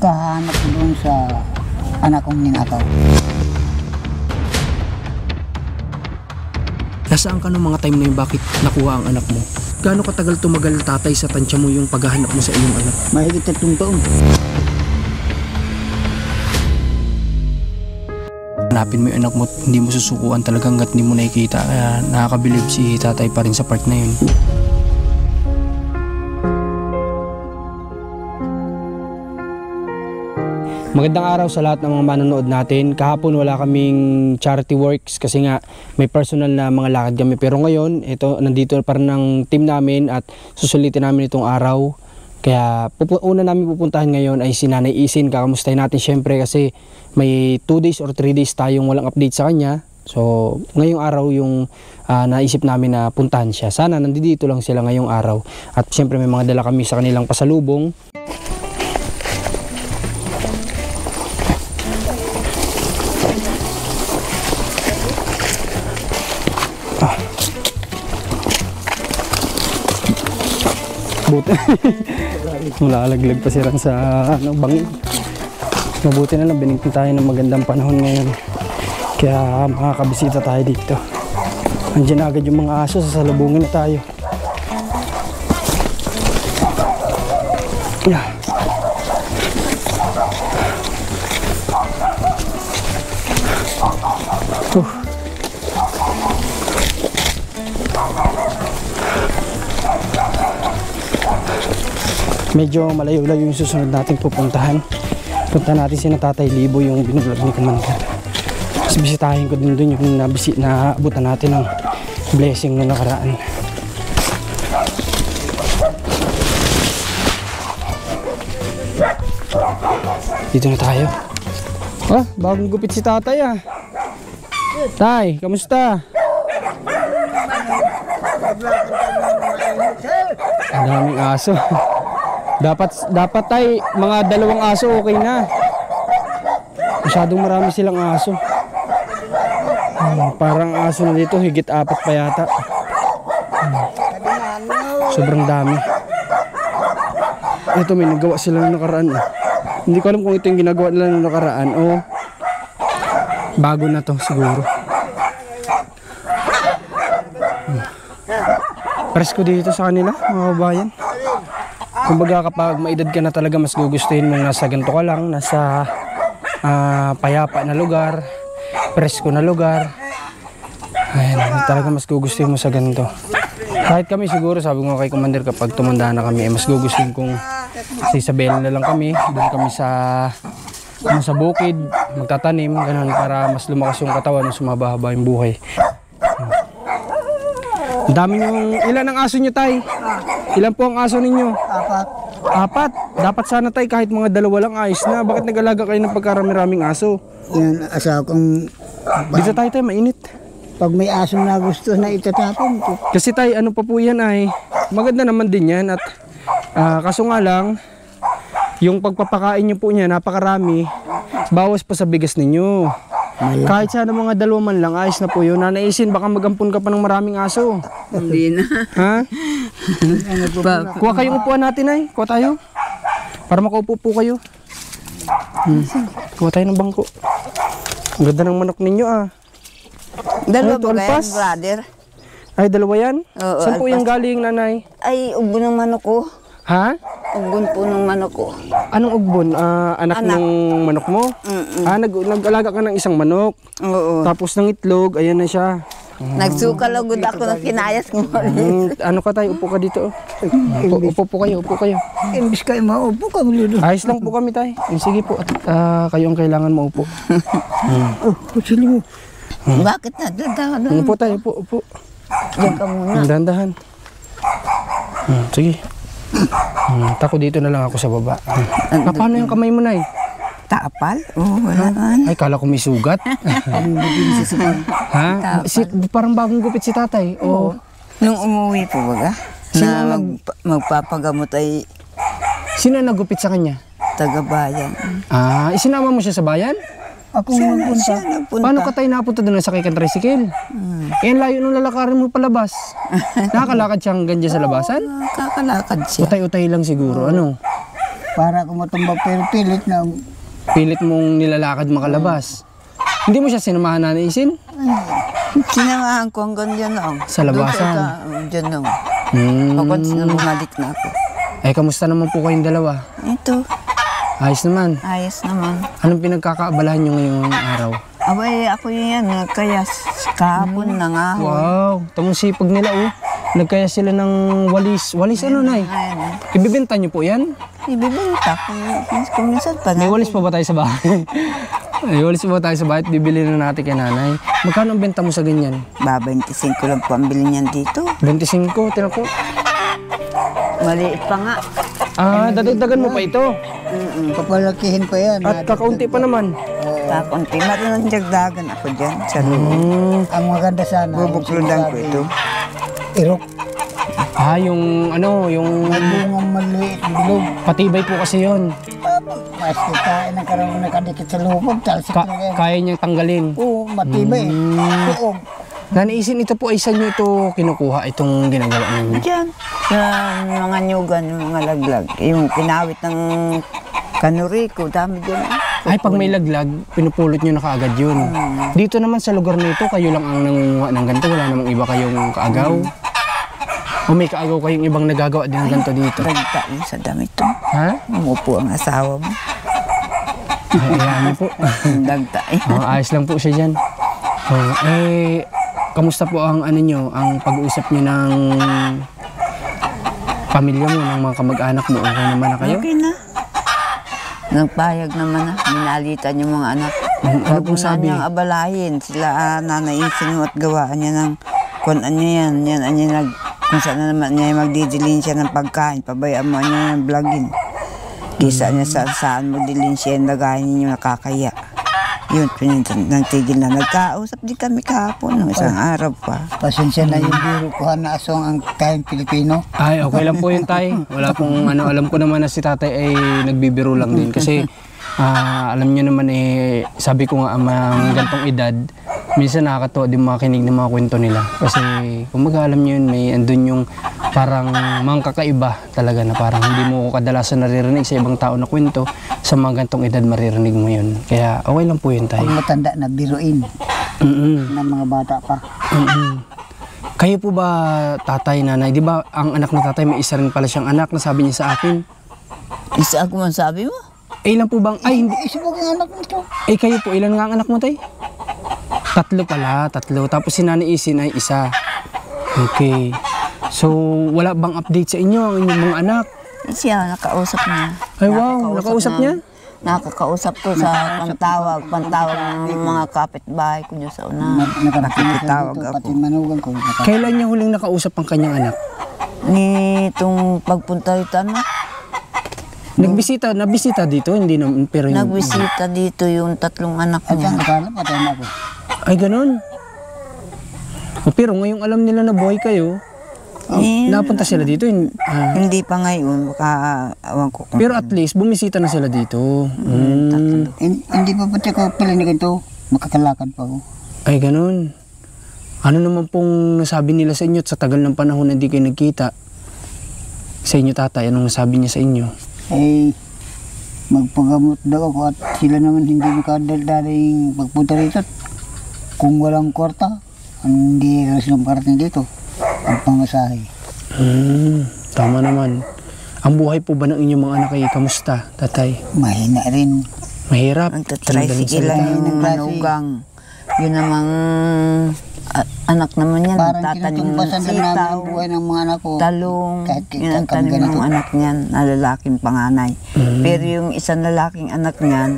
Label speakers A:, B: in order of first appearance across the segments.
A: Kahanap ko doon sa anak kong ninakaw.
B: Nasaan ka nung mga time na yun, bakit nakuha ang anak mo? Gaano katagal tumagal tatay sa tansya mo yung paghahanap mo sa iyong anak?
A: Mahigit 3 taon.
B: Hanapin mo yung anak mo, hindi mo susukuan talaga hanggat hindi mo nakikita. Kaya nakakabilib si tatay pa rin sa part na yun. Magandang araw sa lahat ng mga manonood natin. Kahapon wala kaming charity works kasi nga may personal na mga lakad kami. Pero ngayon, ito, nandito pa rin ang team namin at susulitin namin itong araw. Kaya una namin pupuntahan ngayon ay si Nanay Isin. Kakamustahin natin syempre kasi may 2 days or 3 days tayong walang update sa kanya. So ngayong araw yung naisip namin na puntahan siya. Sana nandito lang sila ngayong araw. At syempre may mga dala kami sa kanilang pasalubong. Buti malalaglag pa siya sa bangin. Mabuti na lang binigyan tayo ng magandang panahon ngayon, kaya makakabisita tayo dito. Andiyan na agad yung mga aso, sasalubungin na tayo. Yeah. Medyo malayo-layo yung susunod nating pupuntahan. Punta natin si Tatay Libo, yung binublog ni Commander. Mas bisitahin ko din dun yung naabutan natin ng blessing na nakaraan. Dito na tayo. Bagong gupit si tatay ah. Tay, kamusta? Ang daming aso. Dapat tay, mga 2 aso okay na. Masyadong marami silang aso. Parang aso na dito, higit 4 pa yata. Sobrang dami. Ito, may nagawa sila ng nakaraan. Hindi ko alam kung ito yung ginagawa nila ng nakaraan o bago na to siguro. Presko dito sa kanila, mga babayan. Kumbaga kapag maedad ka na talaga, mas gugustuhin mong nasa ganito ka lang, nasa payapa na lugar, presko na lugar. Ayan, talaga mas gugustuhin mo sa ganito. Kahit kami siguro, sabi ko kay Commander, kapag tumanda na kami, mas gugustuhin kong sa Isabela na lang kami. Doon kami sa bukid, magtatanim, ganun, para mas lumakas yung katawan, mas sumabahaba yung buhay. Ang dami yung, ilan ang aso nyo, tay? Ilan po ang aso ninyo? 4. Dapat sana, tay, kahit mga 2 lang ayos na. Bakit nag-alaga kayo ng pagkarami-raming aso?
A: Yan, asawa kong...
B: Dito tayo, tay, mainit.
A: Pag may aso na gusto na itatapon ko.
B: Kasi tay, ano pa po yan ay, maganda naman din yan. At kaso nga lang, yung pagpapakain nyo po niya, napakarami. Bawas pa sa bigas ninyo. Kahit sana mga 2 man lang, ayos na po yun. Nanay Isin, baka magampun ka pa ng maraming aso.
C: Hindi na.
B: Ha? Kuha kayong upuan natin ay. Kuha tayo. Para makaupo po kayo. Kuha tayo ng bangko. Ang ganda ng manok ninyo ah.
C: 2
B: Ay,
C: ba yan,
B: pas?
C: brother?
B: Ay, 2 yan?
C: Oo,
B: Saan po
C: alpas.
B: yung galing, nanay?
C: Ay, ugbon ng manok ko.
B: Ha?
C: Ugbon po ng manok ko.
B: Anong ugbon? Anak ng manok mo? Nag-alaga ka ng isang manok.
C: Oo.
B: Tapos ng itlog, ayan na siya.
C: Nagsukalagod ako ng kinayas ko.
B: Ano ka tayo? Upo ka dito. Upo po kayo, upo kayo.
A: Imbis kayo maupo ka muli doon.
B: Ayos lang po kami tayo. Sige po, at kayo ang kailangan maupo.
A: Sili mo.
C: Bakit na? Dahan na.
B: Upo tayo, upo.
C: Diyan ka muna.
B: Dahan-dahan. Sige. Tako dito na lang ako sa baba. Paano yung kamay mo, nay?
C: Tapal? Oo, wala man.
B: Ay, kala ko may sugat. Ha? Parang bagong gupit si tatay. Oo.
C: Nung umuwi po baga, na magpapagamot ay
B: Sino ang nagupit sa kanya?
C: taga-bayan.
B: Isinama mo siya sa bayan?
A: Ako nagpunta.
C: Siya nagpunta.
B: Paano ka tayo napunta doon sa kay tricycle? Yan layo nung lalakarin mo palabas. Nakakalakad siya hanggang dyan sa labasan?
C: Kakalakad siya.
B: Utay-utay lang siguro. Ano?
A: Para ako matumbag pero pilit na.
B: Pilit mong nilalakad makalabas. Hindi mo siya sinamahan na naisin?
C: Sinamahan ko hanggang dyan lang.
B: Sa labasan?
C: Dyan lang.
B: Hmm.
C: Pagod na bumalik na ako.
B: Eh, kamusta naman po kayong dalawa?
C: Ito,
B: Ayos naman.
C: ayos naman.
B: Anong pinagkakaabalahan nyo ngayong araw?
C: Abay, ako yan, nagkayas. Kahapon na nga.
B: Wow, tamang sipag nila oh. Nagkaya sila ng walis. Walis ano, Nay?
C: Ayan,
B: Ibibenta nyo po yan?
C: ibibenta. Kung minsan pa
B: May
C: na.
B: walis pa ba tayo sa bahay? May walis pa ba tayo sa bahay? Bibili na natin kay nanay. Magkano ang benta mo sa ganyan?
C: 25 lang po ang bilhin niyan dito.
B: 25, tinan ko.
C: Maliit pa nga.
B: Ah, dadagdagan mo pa ito.
A: Papalakihin pa yan.
B: At kakaunti pa naman.
C: Kakunti. Marunong dagdagan ako dyan sa loob.
A: Ang maganda sana.
C: Bubukludan ko ito.
A: Irok.
B: Ah, yung ano, yung
A: Bungang maliit bilog.
B: patibay po kasi yon.
A: Mas kikain ng karang nakadikit sa lupag. Talsik na yan.
B: Kaya niyang tanggalin.
A: Oo, matibay. Oo.
B: Nanaisin ito po ay saan nyo ito kinukuha itong ginagawa ninyo?
C: Diyan. Sa mga nyugan, yung mga laglag. Yung pinawit ng kanuri ko, dami dyan.
B: Ay, pag may laglag, pinupulot nyo na kaagad yun. Dito naman sa lugar na ito, kayo lang ang nangunguha ng ganito. Wala namang iba kayong kaagaw. O may kaagaw kayong ibang nagagawa din ng ganito dito.
C: Dagta yun sa damit to.
B: Ha?
C: Umupo ang asawa mo.
B: Ay, ayan po.
C: Dagta eh.
B: Ayos lang po siya dyan. Kamusta po ang ano nyo, ang pag-uusap nyo ng pamilya mo, ng mga kamag-anak mo? Okay naman na kayo?
C: Okay na. Nagpayag naman na. Minalitan yung mga anak.
B: Ano pong sabi?
C: niyang abalahin. Sila nanaisin mo at gawaan niya ng kung ano yan. Yan ano nag kung saan na naman niya magdidilin siya ng pagkain. Pabayaan mo niya yung vlogin. Kisa niya saan mo dilin siya yung lagayin niyo nakakaya. Yun, nagtigil na. Nagkausap din kami kahapon. No, isang araw pa.
A: Pasensya na yung biro ko na asong ang kain Pilipino.
B: Ay, okay lang po yun, tay. Wala pong ano, alam ko naman na si tatay ay nagbibiro lang din. Kasi alam niyo naman sabi ko nga ang gantong edad, minsan nakakatuwa din makinig ng mga kwento nila. Kasi kumbaga alam niyo yun, may andun yung parang mga kakaiba talaga na parang hindi mo kadalasan naririnig sa ibang tao na kwento. Sa mga gantong edad maririnig mo yun. Kaya okay lang po yun, tay.
A: Pag matanda na biruin ng mga bata pa.
B: Kayo po ba, tatay, nanay, di ba ang anak na tatay may isa rin pala siyang anak na sabi niya sa akin?
C: Isa ako man sabi mo?
B: Ilan po bang, ay hindi,
A: Isipag ang anak nito.
B: kayo po, ilan nga ang anak mo, tay? 3 pala, 3. Tapos si Nanay Isin ay 1. Okay. So, wala bang update sa inyo ang inyong mga anak?
C: Siya, nakausap niya.
B: Ay wow, nakausap niya?
C: Nakakausap ko sa pantawag ng mga kapitbahay ko dyan sa una. Nakakitawag ako.
A: Pati manugang ko.
B: Kailan niya huling nakausap ang kanyang anak?
C: Nitong pagpunta rito,
B: Nabisita dito, hindi naman, pero yung...
C: nagbisita dito yung 3 anak
A: At ang
C: niya.
A: akala, patay na ako.
B: Ay, ganun. Pero ngayong alam nila na buhay kayo, napunta sila dito.
C: Hindi pa ngayon, baka awan ko kung
B: Pero at least, bumisita na sila dito.
A: Hindi pa pati ko pilinig ito. Makakalakad pa ako.
B: Ay, ganun. Ano naman pong nasabi nila sa inyo at sa tagal ng panahon na hindi kayo nagkita? Sa inyo, tatay, anong nasabi niya sa inyo?
A: Eh, magpagamot daw ako at sila naman hindi makadaldaling pagpunta rito. Kung walang kwarta, hindi rin silang parating dito. Ang pamasahe.
B: Tama naman. Ang buhay po ba ng inyong mga anak ay kamusta, tatay?
A: Mahina rin.
B: Mahirap.
C: nagtatricycle lang yung manugang. Yun namang anak naman yan.
A: Parang
C: Tatanim ng
A: kinutumpasan lang namin
C: sitaw,
A: ang buhay ng mga anak ko.
C: talong.
A: Kahit
C: Yun ang
A: kita kami
C: tanim
A: ganito.
C: ng anak niyan, na lalaking panganay. Pero yung isang lalaking anak niyan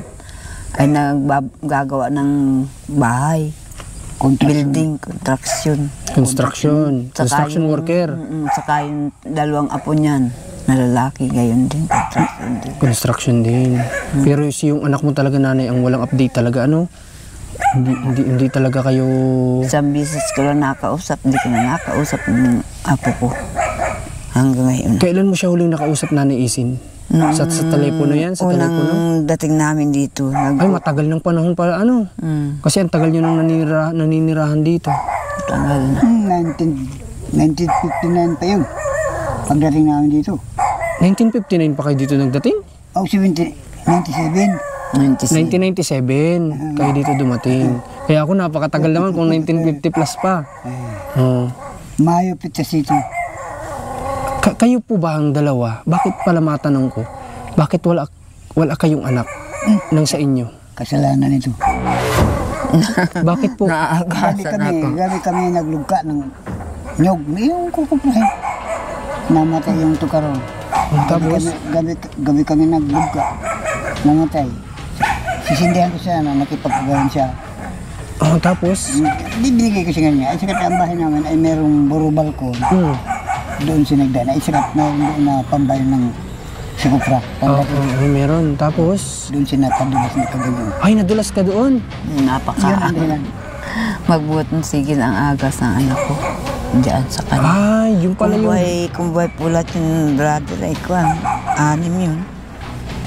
C: ay naggagawa ng bahay. Building, construction.
B: Construction worker.
C: Saka yung 2 apo niyan, na lalaki, gayon din, construction din.
B: Construction din. Pero yung anak mo talaga, nanay, ang walang update talaga, ano? Hindi talaga kayo...
C: Isang bisis ko lang nakausap, hindi ko na nakausap ng apo ko. Hanggang ngayon.
B: Kailan mo siya huling nakausap, Nanay Isin? Sa telepono yan? Sa telepono?
C: Unang dating namin dito.
B: Ay, matagal ng panahon pala, ano? Kasi ang tagal nyo nang naninirahan dito.
C: Tagal na.
A: 1959 pa yun. Pagdating namin dito.
B: 1959 pa kayo dito nagdating?
A: Oh, 97.
C: 97.
B: 1997 kayo dito dumating. Kaya ako napakatagal naman kung 1950 plus pa. Oh.
A: Mayo Pitasito.
B: Kayo po ba ang dalawa? Bakit pala matanong ko? Bakit wala kayong anak nang sa inyo?
A: Kasalanan ito.
B: Bakit po?
A: Gabi kami naglugka ng nyog. Yung kukuplahin. Namatay yung tukaron.
B: Tapos?
A: Gabi kami naglugka. Namatay. Sisindihan ko siya na nakipagpagawan siya.
B: Tapos?
A: Binigay ko siya nga. Ay sikat ang bahay namin ay merong buro balkon. Doon sinagdan. Ay sikat na doon na pambayan ng sikupra.
B: Meron. Tapos?
A: Doon sinakadulas na kaganyan.
B: Ay, nadulas ka doon?
A: Yun ang dahilan.
C: Magbuhat ng sigil ang agas ng anak ko. Diyan sa kanya.
B: Ay, yun pala yun.
C: Kung buhay pulat yung brother ay kwan. 6 yun.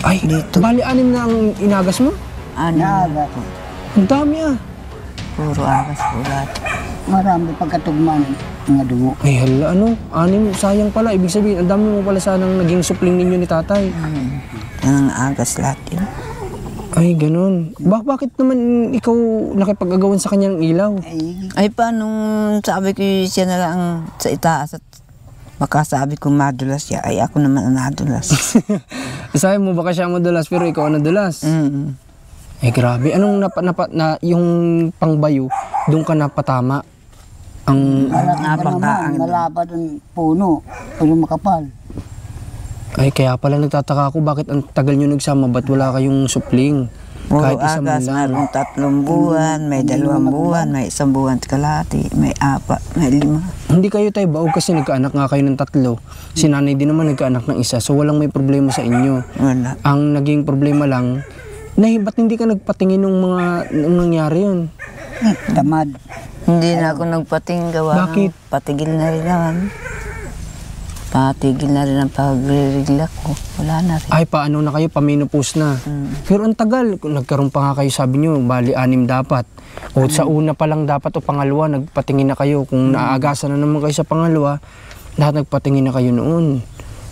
B: Ay, dito. Bali, 6 na ang inagas mo?
C: 6
A: Naaga.
B: Ang dami ah.
C: Puro agas pulat.
A: Marami pagkatugmaan ng dugo.
B: Ay, hala, 6, sayang pala. Ibig sabihin, ang dami mo pala sanang naging supling ninyo ni tatay.
C: Ang agas lahat yun.
B: Ay, ganun. Bakit naman ikaw nakipag-agawan sa kanya ng ilaw?
C: Ay, paano sabi ko siya na lang sa itaas at baka sabi ko madulas siya. Ay, ako naman ang nadulas.
B: Sabi mo, baka siya madulas, pero ikaw ang nadulas. Ay, grabe. Anong yung pangbayo, doon ka napatama? Ang
A: malapad ang puno. Puno makapal.
B: Ay, kaya pala nagtataka ako bakit ang tagal nyo nagsama, ba't wala kayong supling?
C: Puro
B: Kahit isang
C: agas,
B: lang.
C: mayroong 3 buwan, may 2 buwan, may 1 buwan at kalahati, may 4, may 5.
B: Hindi kayo tayo baog kasi nagkaanak nga kayo ng 3. Si nanay din naman nagkaanak ng 1, so walang may problema sa inyo.
C: Wala.
B: Ang naging problema lang, ba't hindi ka nagpatingin nung nangyari yun?
A: Tamad.
C: Hindi na ako nagpating gawa.
B: Bakit?
C: Patigil na rin naman. Patigil na rin ang pagre-regla ko. Wala na rin.
B: Ay, paano na kayo? Paminopause na. Pero ang tagal. Nagkaroon pa nga kayo, sabi nyo, bali 6 dapat. O sa una pa lang dapat o pangalawa, nagpatingin na kayo. Kung naaagasan na naman kayo sa pangalawa, lahat nagpatingin na kayo noon.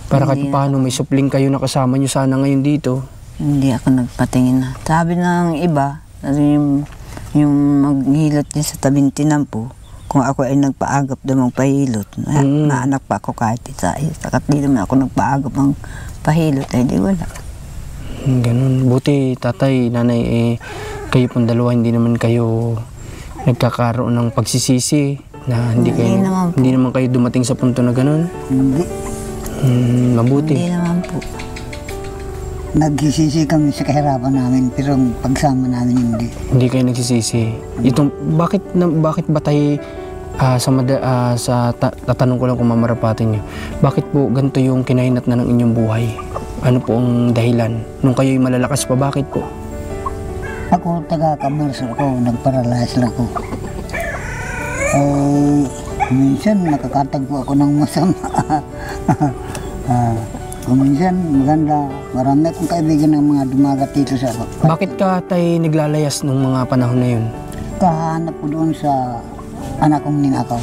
B: Para kahit paano may supling kayo na kasama nyo sana ngayon dito.
C: Hindi ako nagpatingin na. Sabi ng iba, yung maghilot din sa tabing tinampo, kung ako ay nagpaagap daw ng pahilot, naanak pa ako kahit isa. Sakat di naman ako nagpaagap ng pahilot, ay di wala.
B: Ganun. Buti, tatay, nanay, kayo pong dalawa, hindi naman kayo nagkakaroon ng pagsisisi na hindi naman kayo dumating sa punto na ganun.
A: Hindi.
B: Mabuti.
C: Hindi naman po.
A: Nagsisisi kami sa kahirapan namin, pero ang pagsama namin hindi.
B: Hindi kayo nagsisisi. Bakit ba tayo tatanong ko lang kung mamarapatin nyo, bakit po ganito yung kinahinat na ng inyong buhay? Ano po ang dahilan? Nung kayo'y malalakas pa, bakit po?
A: Ako, taga-commerce ako, nagparalyze lang ako. Minsan nakakatagpo ako ng masama. Kung minsan maganda, marami akong kaibigan ng mga dumagat dito sa ako.
B: Bakit ka tayo naglalayas nung mga panahon na yun?
A: Kahanap ko doon sa anak kong ninakaw.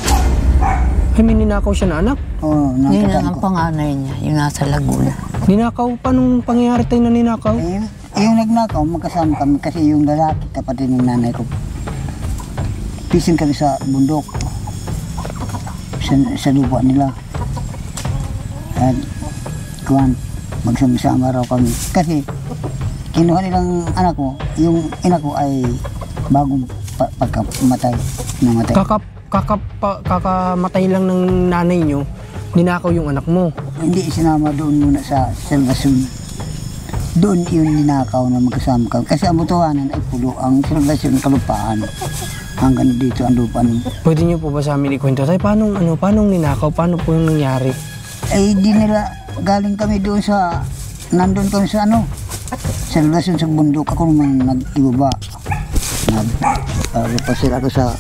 B: Ay, may ninakaw siya na anak?
A: Oo,
C: Yun
A: nakatag
C: lang ang
A: ko.
C: panganay niya, yung nasa Laguna.
B: Ninakaw? Paanong pangyayari tayo na ninakaw?
A: Yung nagnakaw, magkasama kami kasi yung lalaki, kapatid ng nanay ko. Pising kami sa bundok. Sa lupa nila. At magsama-sama raw kami. Kasi kinuha nilang anak ko, yung ina ko ay bagong pagkamatay. Namatay.
B: Kakamatay lang ng nanay nyo, ninakaw yung anak mo.
A: Hindi sinama doon muna sa Salvacion. Doon yung ninakaw na magkasama kami. Kasi ang butuhanan ay pulo. Ang Salvacion kalupaan. Hanggang dito ang lupa nun.
B: Pwede nyo po ba sa amin ikwento? Tay, paano ninakaw? Paano po yung nangyari?
A: Ay di nila, galing kami doon nandun kami sa Salvacion sa bundok. Ako naman nag-ibaba. Nagpasil ako sa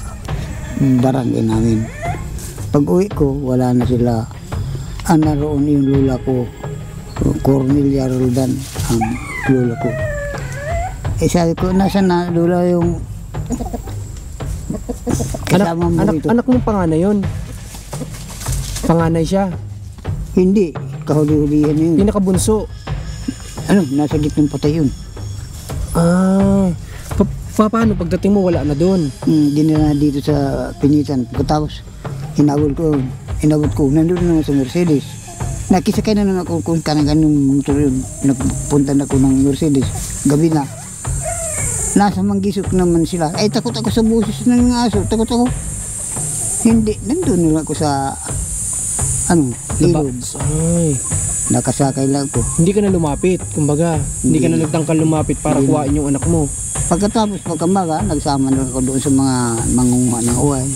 A: barangay namin. Pag uwi ko, wala na sila. Naroon yung lula ko, Cornelia Roldan, ang lula ko. Sabi ko, nasa na lula yung kasama mo rito?
B: Anak mo panganay yun? Panganay siya?
A: Hindi, kahuli-hulihan yun.
B: Pinakabunso?
A: nasa gitnang patay yun.
B: Paano pagdating mo wala na doon?
A: Dinala dito sa Pinitan. Pagkatapos, inabot ko, nandun na sa Mercedes. Nakisakay na lang ako kung kanagan yung motor yun. Nagpunta na ako ng Mercedes. Gabi na. Nasa Manggisok naman sila. Ay, takot ako sa busis ng aso. Takot ako. Hindi, nandun na ako sa ilog.
B: Ay.
A: Nakasakay lang ako.
B: Hindi ka na lumapit, kumbaga. Hindi ka na nagtangkal lumapit para kuhain yung anak mo.
A: Pagkatapos pagkamaga, nagsama na ako doon sa mga mangunguha ng uway.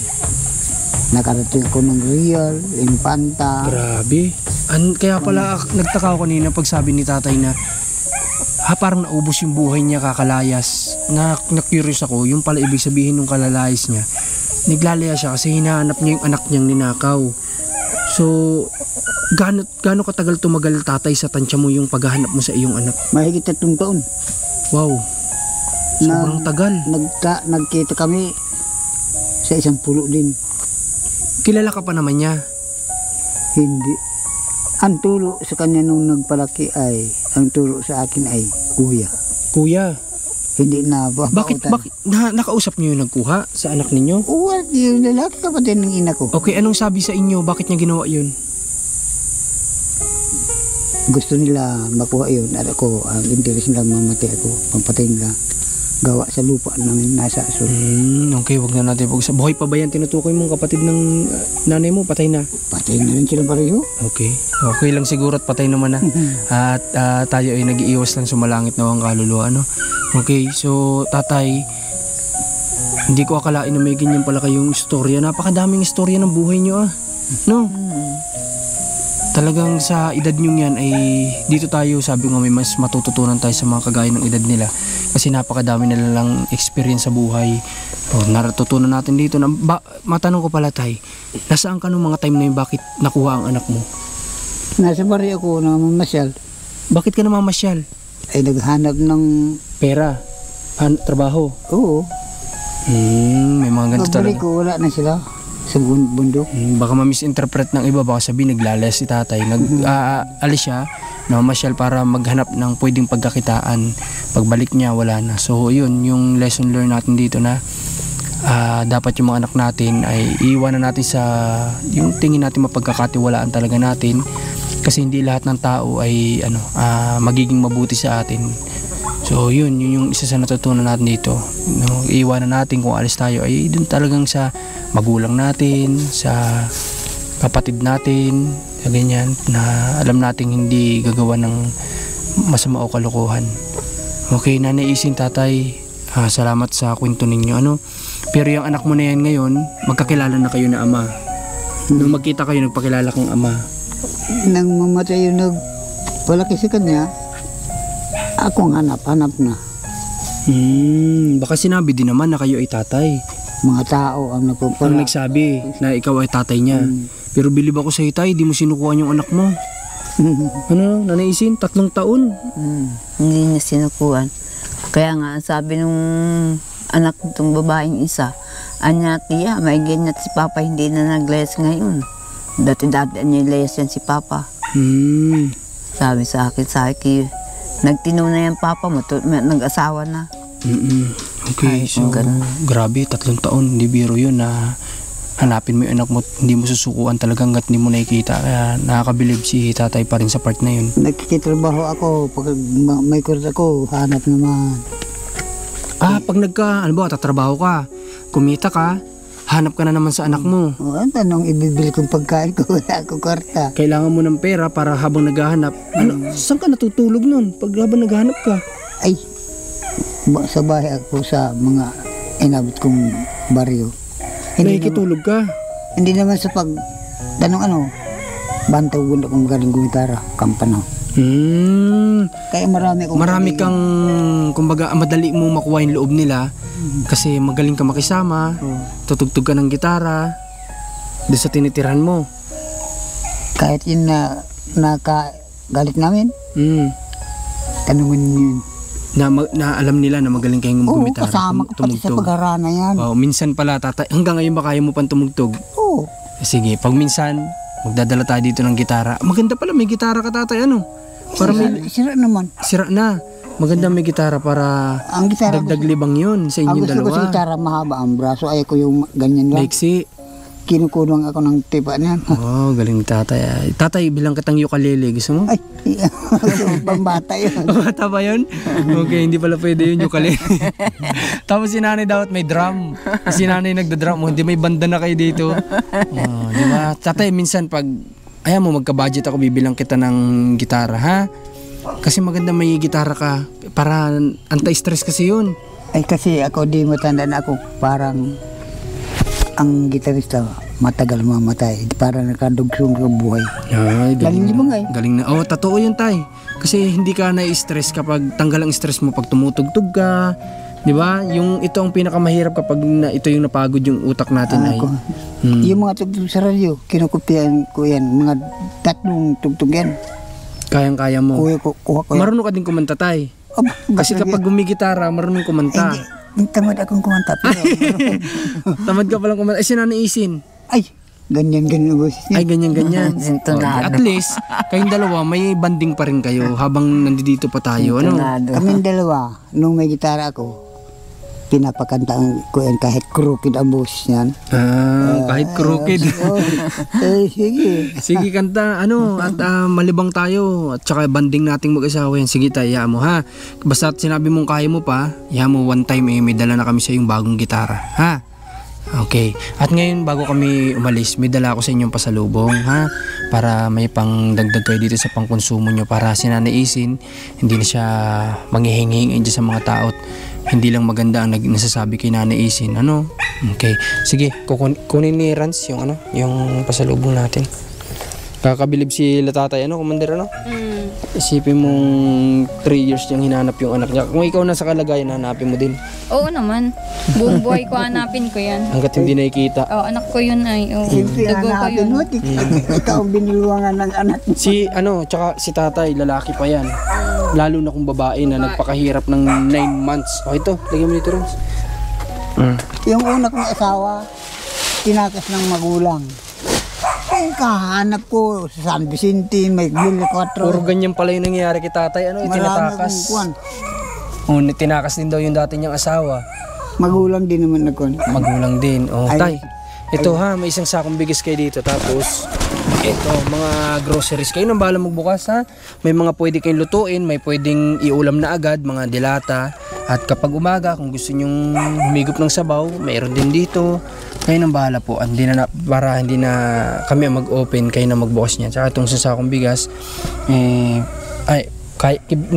A: Nakarating ako ng Real, Infanta.
B: Grabe. Kaya pala nagtaka ako kanina pag sabi ni tatay na parang naubos yung buhay niya kakalayas. Na-curious ako, yung pala ibig sabihin ng kalalayas niya. Naglalaya siya kasi hinahanap niya yung anak niyang ninakaw. So, gaano katagal tumagal tatay sa tansya mo yung paghahanap mo sa iyong anak?
A: Mahigit 3 taon.
B: Wow. Sobrang tagal.
A: Nagkita kami sa isang pulo din.
B: Kilala ka pa naman niya?
A: Hindi. Ang turo sa kanya nung nagpalaki ang turo sa akin ay kuya.
B: Kuya?
A: Hindi na ba?
B: Bakit nakausap niyo yung nagkuha sa anak ninyo?
A: Oo, yung lalaki kapatid ng ina ko.
B: Okay, anong sabi sa inyo? Bakit niya ginawa yun?
A: Gusto nila makuha yun at ako, ang interes nila mamatay ako, pampatay nila gawa sa lupa namin nasa Asur.
B: Okay, wag na natin pag buhay pa ba yan tinutukoy mong kapatid ng nanay mo? Patay na?
A: Patay na rin sila pareho.
B: Okay lang siguro at patay naman na. At tayo ay nag-iiwas lang sumalangit na ang kaluluwa, ano? Okay, so tatay, hindi ko akalain na may ganyan pala kayong istorya. Napakadaming istorya ng buhay nyo, no? Talagang sa edad nyo yan ay dito tayo, sabi nga may mas matututunan tayo sa mga kagaya ng edad nila kasi napakadami nila lang experience sa buhay. Natutunan natin dito na matanong ko pala tay, nasaan ka nung mga time na yun, bakit nakuha ang anak mo?
A: Nasa bari ako na mamasyal.
B: Bakit ka namamasyal?
A: Ay naghanap ng
B: pera, trabaho.
A: Oo.
B: May mga ganito
A: Pagbalik
B: talaga.
A: ko wala na sila sa bundok.
B: Baka ma-misinterpret ng iba, baka sabihin naglalayas si tatay. Alis siya, namamasyal para maghanap ng pwedeng pagkakitaan. Pagbalik niya, wala na. So yun, yung lesson learned natin dito na dapat yung mga anak natin ay iiwanan natin sa yung tingin natin mapagkakatiwalaan talaga natin. Kasi hindi lahat ng tao ay magiging mabuti sa atin. So yun yung isa sa natutunan natin dito. Iiwanan natin kung alis tayo ay dun talagang sa magulang natin, sa kapatid natin, sa ganyan, na alam nating hindi gagawa ng masama o kalokohan. Okay, Nanay Ising, tatay, salamat sa kwento ninyo. Pero yung anak mo na yan ngayon, magkakilala na kayo na ama. Nung magkita kayo, nagpakilala kang ama.
A: Nang mamatay yung nagpalaki sa kanya, akong hanap na.
B: Baka sinabi din naman na kayo ay tatay.
A: Mga tao ang
B: Ang nagsabi na ikaw ay tatay niya. Pero bilib ako sa itay, di mo sinukuha yung anak mo. Nanay Isin, 3 taon.
C: Hindi niya sinukuhan. Kaya nga, sabi nung anak nitong babaeng isa, anya tiya, may ganyan si Papa, hindi na naglayas ngayon. Dati-dati niya layas yan si Papa. Sabi sa akin, nagtino na yan Papa mo, nag-asawa na.
B: Okay, so grabe, 3 taon, hindi biro yun na hanapin mo yung anak mo, hindi mo susukuan talaga hanggat hindi mo nakikita. Kaya nakakabilib si tatay pa rin sa part na yun.
A: Nagkikitrabaho ako, pag may kurat ako, hanap naman.
B: Pag tatrabaho ka, kumita ka, hanap ka na naman sa anak mo.
A: Anong ibibili kong pagkain ko, wala akong kwarta.
B: Kailangan mo ng pera para habang naghahanap. Saan ka natutulog nun pag habang naghahanap ka?
A: Ay, sa bahay ako sa mga inabot kong baryo.
B: Nakikitulog ka?
A: Hindi naman sa bantaw gundo kong galing gumitara, kampanaw. Kaya
B: marami kang, kumbaga, madali mo makuha yung loob nila kasi magaling ka makisama, tutugtog ka ng gitara, doon sa tinitirahan mo.
A: Kahit yun na nakagalit namin, tanungin yun.
B: Na alam nila na magaling kayong gumitara.
A: Oo, kasama ko pati sa pag-arana yan.
B: Minsan pala tatay, hanggang ngayon ba kaya mo pang tumugtog?
A: Oo.
B: Sige, pag minsan magdadala tayo dito ng gitara. Maganda pala, may gitara ka tatay, Para may
A: Sira naman.
B: sira na. Maganda may gitara para
A: Ang gitara
B: dagdag libang yun sa
A: Ang
B: inyong
A: gusto ko sa
B: dalawa.
A: gitara mahaba ang braso. Ayaw ko yung ganyan lang.
B: Maiksi.
A: Kinukulong ako ng tipa niyan.
B: Oh, galing ni tatay. Tatay, bilang kitang ukulele. Gusto mo?
A: Ay, pambata yun.
B: Bata ba yun? Okay, hindi pala pwede yun, ukulele. Tapos si nanay dapat may drum. Si nanay nagda-drum. Oh, hindi may banda na kayo dito. Oh, di ba? Tatay, minsan pag ayaw mo magka-budget ako, bibilang kita ng gitara, ha? Kasi maganda may gitara ka. Para anti-stress kasi yun.
A: Ay kasi ako di matanda na ako. Parang ang gitarista matagal mamatay. Parang nakadugsong sa buhay.
B: Ay,
A: Galing di ba nga eh?
B: Galing na. Oh, totoo yun, tay. Kasi hindi ka na-stress kapag tanggal ang stress mo pag tumutugtog ka. Di ba? Yung ito ang pinakamahirap kapag ito yung napagod yung utak natin ay.
A: Ako. Yung mga tugtog sa radyo, kinukopyahan ko yan. Mga 3 tugtog yan.
B: Kayang-kaya mo.
A: Kuha ko yan.
B: Marunong ka din kumanta, tay. Kasi kapag gumigitara, marunong kumanta.
A: Hindi, tamad akong kumanta. Pero,
B: Tamad ka palang kumanta. Ay, sinanaisin.
A: ay, ganyan ang boses niya.
B: Ay, ganyan-ganyan.
C: Sintonado.
B: At least, kayong dalawa, may banding pa rin kayo habang nandito pa tayo. Ano?
C: Tunado.
A: Kaming dalawa, nung may gitara ako, pinapakantaan ko yan kahit crooked ang boses niyan.
B: Kahit crooked.
A: Sige.
B: Sige, kanta, at malibang tayo. At saka banding nating mag-asawa yan. Sige tayo, mo ha. Basta sinabi mong kaya mo pa, mo one time may dala na kami sa yung bagong gitara. Ha? Okay. At ngayon, bago kami umalis, may dala ako sa inyong pasalubong, ha? Para may pang dagdag kayo dito sa pangkonsumo nyo. Para sinanaisin, hindi na siya manghihingi sa mga tao. Hindi lang maganda ang nasasabi kay nanaisin. Ano? Okay. Sige, kunin ni Rans yung pasalubong natin. Kakabilib si Latatay, Commander, Isipin mong 3 years niyang hinanap yung anak niya. Kung ikaw nasa kalagayan, hanapin mo din.
D: Oo naman. Buong buhay ko hanapin ko yan.
B: Hanggat hindi nakikita.
D: Oh, anak ko yun ay. Oh,
A: Siyempre,
D: dugo ko
A: hanapin
D: yun.
A: mo. Ikaw ang binilwangan ng anak mo.
B: Tsaka si tatay, lalaki pa yan. Lalo na kung babae na nagpakahirap ng 9 months. Oh, ito, lagyan mo dito, Rans.
A: Yung una kong asawa, tinakas ng magulang. Ang kahanap ko sa San Vicente, may Gil 4.
B: Puro ganyan pala yung nangyayari kay tatay.
A: Marami
B: Tinatakas.
A: akong kuwan.
B: Tinakas din daw yung dati niyang asawa.
A: Magulang din naman nagkuhan.
B: Magulang din. Oh,
A: Ay.
B: tay. Ito ha, may isang sakong bigas kayo dito. Tapos, ito, mga groceries. Kayo nang bahala magbukas ha. May mga pwede kayong lutuin, may pwedeng iulam na agad, mga dilata. At kapag umaga, kung gusto nyong humigop ng sabaw, mayroon din dito. Kayo nang bahala po. Para hindi na kami mag-open, kayo na magbukas niya. Tsaka itong sakong bigas, nung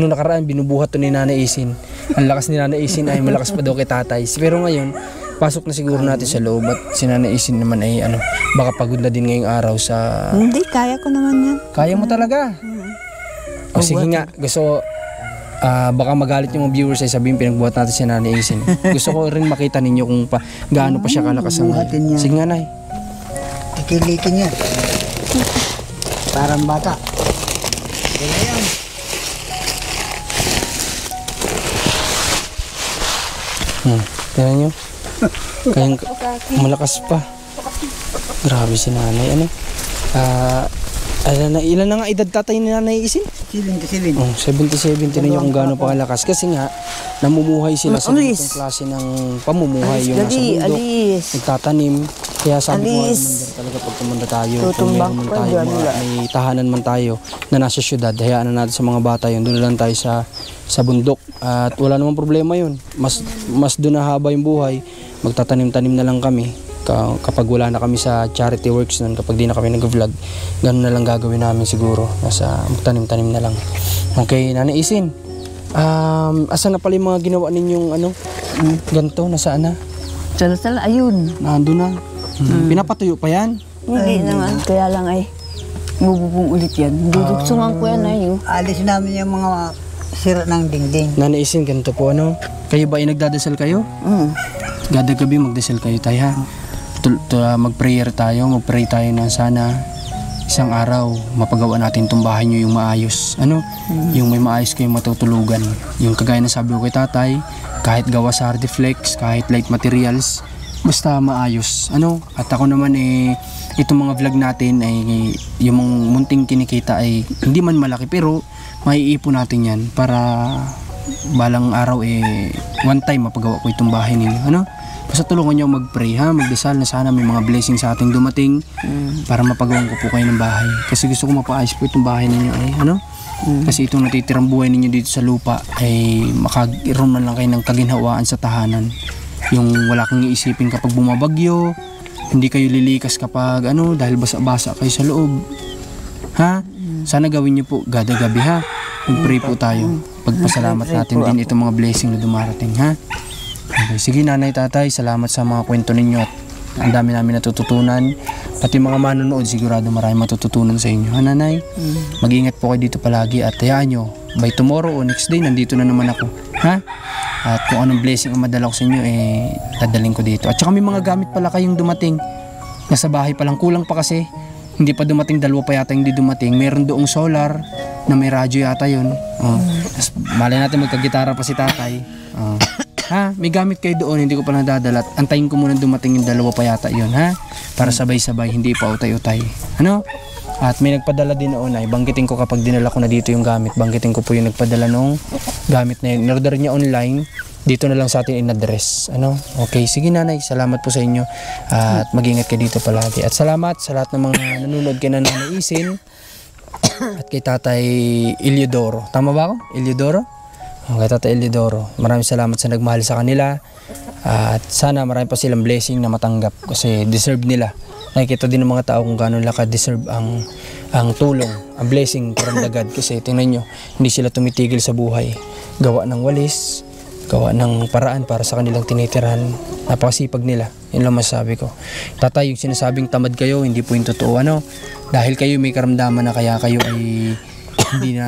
B: nakaraan, binubuhat to ni Nanay Isin. Ang lakas ni Nanay Isin ay malakas pa daw kay tatay. Pero ngayon, pasok na siguro natin sa loob at si Nanay Isin naman ay baka pagod na din ngayong araw sa...
C: Hindi, kaya ko naman yan.
B: Kaya mo talaga? O sige nga, gusto baka magalit yung mga viewers ay sabihin pinagbuhat natin si Nanay Isin. Gusto ko rin makita ninyo kung gaano pa siya kalakas ang
A: buhatin niya.
B: Sige nga, Nay.
A: Tikilikin yan. Parang bata.
B: Tignan nyo. Kayang malakas pa. Grabe si Nanay. Ilan na nga edad tatay ni Nanay Isin?
A: Silin.
B: 77. Tinan nyo kung gaano pa kalakas. Kasi nga, namumuhay sila sa ganitong klase ng pamumuhay. Yung nasa bundok, nagtatanim. Kaya sabi ko nga naman talaga pag pumunta tayo, kung meron man tayo, may tahanan man tayo na nasa syudad, hayaan na natin sa mga bata yun. Doon na lang tayo sa bundok. At wala namang problema yun. Mas doon na haba yung buhay. Magtatanim-tanim na lang kami. Kapag wala na kami sa charity works nun, kapag di na kami nag-vlog, ganun na lang gagawin namin siguro. Magtanim-tanim na lang. Okay, Nanay Isin. Asan na pala yung mga ginawa ninyong ganito? Nasaan na?
C: Sala-sala, ayun.
B: Nandun na. Pinapatuyo pa yan?
C: Hindi naman, kaya lang ay bububong ulit yan. Dudugsungan ko yan ay.
A: Alis namin yung mga sira ng dingding.
B: Nanay Isin, ganito po Kayo ba ay nagdadasal kayo? Gada gabi magdasal kayo tayo ha. Mag-prayer tayo, mag-pray tayo na sana isang araw mapagawa natin itong bahay nyo yung maayos. Yung may maayos kayong matutulugan. Yung kagaya na sabi ko kay tatay, kahit gawa sa hardiflex, kahit light materials, basta maayos. Ano? At ako naman itong mga vlog natin ay yung mga munting kinikita ay hindi man malaki pero maiipon natin yan para balang araw one time mapagawa ko itong bahay ninyo. Ano? Basta tulungan nyo mag-pray ha, magdasal na sana may mga blessing sa ating dumating para mapagawan ko po kayo ng bahay. Kasi gusto ko mapaayos po itong bahay ninyo kasi itong natitirang buhay ninyo dito sa lupa ay makagkaroon man lang kayo ng kaginhawaan sa tahanan. Yung wala kang iisipin kapag bumabagyo, hindi kayo lilikas kapag dahil basa-basa kayo sa loob. Ha? Sana gawin nyo po gada gabi ha. Mag-pray po tayo. Pagpasalamat natin din itong mga blessing na dumarating ha. Okay, sige nanay, tatay, salamat sa mga kwento ninyo at ang dami namin natututunan. Pati mga manonood sigurado marami matututunan sa inyo. Ha nanay? Mag-ingat po kayo dito palagi at hayaan nyo, by tomorrow o next day nandito na naman ako. Ha? At kung anong blessing ang madala ko sa inyo dadaling ko dito. At saka may mga gamit pala kayong dumating. Nasa bahay pa lang, kulang pa kasi. Hindi pa dumating, dalawa pa yata hindi dumating. Meron doong solar na may radyo yata yun. Tapos malay natin magkagitara pa si tatay. Ha? May gamit kayo doon, hindi ko pa nadadala. Antayin ko muna dumating yung dalawa pa yata yun, ha? Para sabay-sabay, hindi pa utay-utay. Ano? At may nagpadala din noon ay banggitin ko kapag dinala ko na dito yung gamit. Banggitin ko po yung nagpadala nung gamit na yun. In-order niya online. Dito na lang sa atin in-address. Ano? Okay, sige nanay. Salamat po sa inyo. At mag-ingat kayo dito palagi. At salamat sa lahat ng mga nanonood kay Nanay Isin. At kay Tatay Eliodoro. Tama ba ako? Eliodoro? Kay Tatay Eliodoro. Maraming salamat sa nagmahal sa kanila. At sana marami pa silang blessing na matanggap. Kasi deserve nila. Nakikita din ng mga tao kung gaano nila ka-deserve ang tulong, ang blessing karandagad. Kasi tingnan nyo, hindi sila tumitigil sa buhay. Gawa ng walis, gawa ng paraan para sa kanilang tinitirahan. Napakasipag nila. Yun lang masasabi ko. Tatay, yung sinasabing tamad kayo, hindi po yung totoo. Dahil kayo may karamdaman na kaya kayo ay hindi na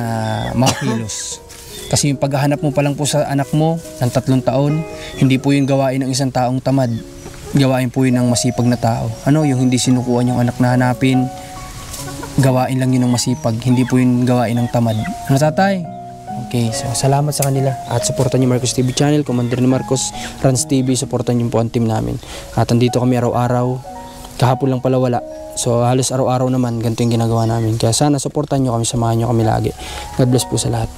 B: makakilos. Kasi yung paghahanap mo pa lang po sa anak mo ng 3 taon, hindi po yung gawain ng isang taong tamad. Gawain po yun ng masipag na tao. Yung hindi sinukuhan yung anak na hanapin, gawain lang yun ng masipag. Hindi po yun gawain ng tamad. Tatay? Okay, so salamat sa kanila. At supportan niyo Marcos TV channel, Commander ni Marcos, Rans TV, supportan niyo po ang team namin. At andito kami araw-araw. Kahapon lang pala wala. So halos araw-araw naman, ganito yung ginagawa namin. Kaya sana supportan niyo kami, samahan niyo kami lagi. God bless po sa lahat.